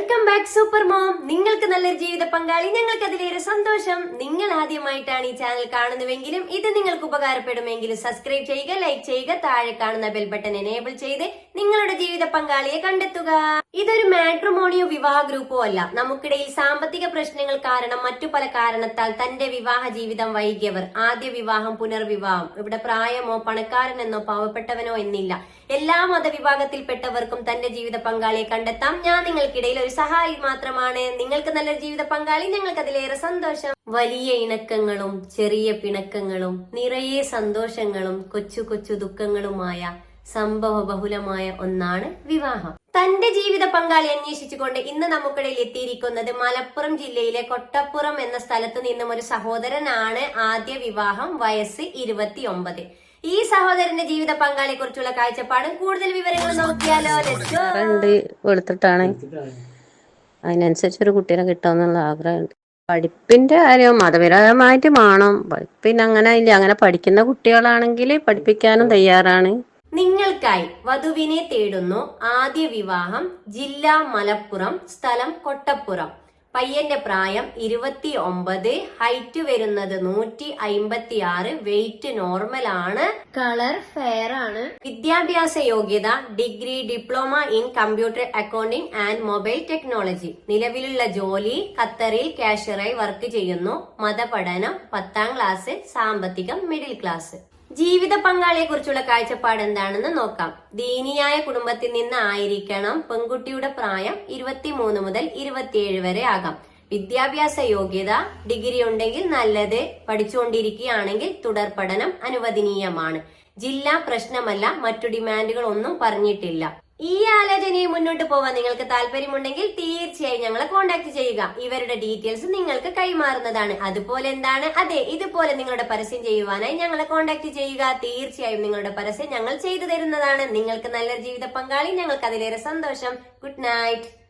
Welcome back super mom. നിങ്ങൾക്ക് നല്ലൊരു ജീവിത പങ്കാളി, ഞങ്ങൾക്ക് അതിലേറെ സന്തോഷം. നിങ്ങൾ ആദ്യമായിട്ടാണ് ഈ ചാനൽ കാണുന്നുവെങ്കിലും ഇത് നിങ്ങൾക്ക് ഉപകാരപ്പെടുമെങ്കിലും സബ്സ്ക്രൈബ് ചെയ്യുക, ലൈക്ക് ചെയ്യുക, താഴെ കാണുന്ന ബെൽ ബട്ടൺ എനേബിൾ ചെയ്ത് നിങ്ങളുടെ ജീവിത പങ്കാളിയെ കണ്ടെത്തുക. ഇതൊരു മാട്രിമോണിയോ വിവാഹ ഗ്രൂപ്പോ അല്ല. നമുക്കിടയിൽ സാമ്പത്തിക പ്രശ്നങ്ങൾ കാരണം മറ്റു പല കാരണത്താൽ തന്റെ വിവാഹ ജീവിതം വൈകിയവർ, ആദ്യ വിവാഹം, പുനർവിവാഹം, ഇവിടെ പ്രായമോ പണക്കാരനെന്നോ പാവപ്പെട്ടവനോ എന്നില്ല, എല്ലാ മതവിഭാഗത്തിൽപ്പെട്ടവർക്കും തന്റെ ജീവിത പങ്കാളിയെ കണ്ടെത്താം. ഞാൻ നിങ്ങൾക്കിടയിൽ ഒരു സഹായി മാത്രമാണ്. നിങ്ങൾക്ക് നല്ലൊരു ജീവിത പങ്കാളി, ഞങ്ങൾക്ക് അതിലേറെ സന്തോഷം. വലിയ ഇണക്കങ്ങളും ചെറിയ പിണക്കങ്ങളും നിറയെ സന്തോഷങ്ങളും കൊച്ചു കൊച്ചു ദുഃഖങ്ങളുമായ സംഭവ ബഹുലമായ ഒന്നാണ് വിവാഹം. തന്റെ ജീവിത പങ്കാളി അന്വേഷിച്ചുകൊണ്ട് ഇന്ന് നമുക്കിടയിൽ എത്തിയിരിക്കുന്നത് മലപ്പുറം ജില്ലയിലെ കൊട്ടപ്പുറം എന്ന സ്ഥലത്ത് നിന്നും ഒരു സഹോദരനാണ്. ആദ്യ വിവാഹം, വയസ്സ് 29. ഈ സഹോദരന്റെ ജീവിത പങ്കാളിയെ കുറിച്ചുള്ള കാഴ്ചപ്പാടും കൂടുതൽ വിവരങ്ങൾ നോക്കിയാലോ. വെളുത്തിട്ടാണ് അതിനനുസരിച്ചൊരു കുട്ടീനെ കിട്ടാന്നുള്ള ആഗ്രഹമുണ്ട്. പഠിപ്പിന്റെ കാര്യം മതപരമായിട്ട് വേണം. പിന്നെ അങ്ങനെ ഇല്ല, അങ്ങനെ പഠിക്കുന്ന കുട്ടികളാണെങ്കിൽ പഠിപ്പിക്കാനും തയ്യാറാണ്. നിങ്ങൾക്കായി വധുവിനെ തേടുന്നു. ആദ്യ വിവാഹം, ജില്ല മലപ്പുറം, സ്ഥലം കൊട്ടപ്പുറം. പയ്യന്റെ പ്രായം 29, ഹൈറ്റ് വരുന്നത് 156, വെയിറ്റ് നോർമൽ ആണ്, കളർ ഫെയർ ആണ്. വിദ്യാഭ്യാസ യോഗ്യത degree, diploma in computer accounting and mobile technology. നിലവിലുള്ള ജോലി ഖത്തറിൽ കാഷ്യറായി വർക്ക് ചെയ്യുന്നു. മതപഠനം 10ാം ക്ലാസ്, സാമ്പത്തികം മിഡിൽ ക്ലാസ്. ജീവിത പങ്കാളിയെ കുറിച്ചുള്ള കാഴ്ചപ്പാട് എന്താണെന്ന് നോക്കാം. ദീനിയായ കുടുംബത്തിൽ നിന്ന് ആയിരിക്കണം. പെൺകുട്ടിയുടെ പ്രായം 23 മുതൽ 27 വരെ ആകാം. വിദ്യാഭ്യാസ യോഗ്യത ഡിഗ്രി ഉണ്ടെങ്കിൽ നല്ലത്. പഠിച്ചുകൊണ്ടിരിക്കുകയാണെങ്കിൽ തുടർ പഠനം അനുവദനീയമാണ്. ജില്ല പ്രശ്നമല്ല. മറ്റു ഡിമാൻഡുകൾ ഒന്നും പറഞ്ഞിട്ടില്ല. ഈ ആലോചനയെ മുന്നോട്ട് പോവാൻ നിങ്ങൾക്ക് താല്പര്യമുണ്ടെങ്കിൽ തീർച്ചയായും ഞങ്ങളെ കോൺടാക്ട് ചെയ്യുക. ഇവരുടെ ഡീറ്റെയിൽസ് നിങ്ങൾക്ക് കൈമാറുന്നതാണ്. അതുപോലെ എന്താണ്, അതെ, ഇതുപോലെ നിങ്ങളുടെ പരസ്യം ചെയ്യുവാനായി ഞങ്ങളെ കോൺടാക്ട് ചെയ്യുക. തീർച്ചയായും നിങ്ങളുടെ പരസ്യം ഞങ്ങൾ ചെയ്തു തരുന്നതാണ്. നിങ്ങൾക്ക് നല്ലൊരു ജീവിത പങ്കാളി, ഞങ്ങൾക്ക് അതിലേറെ സന്തോഷം. Good night.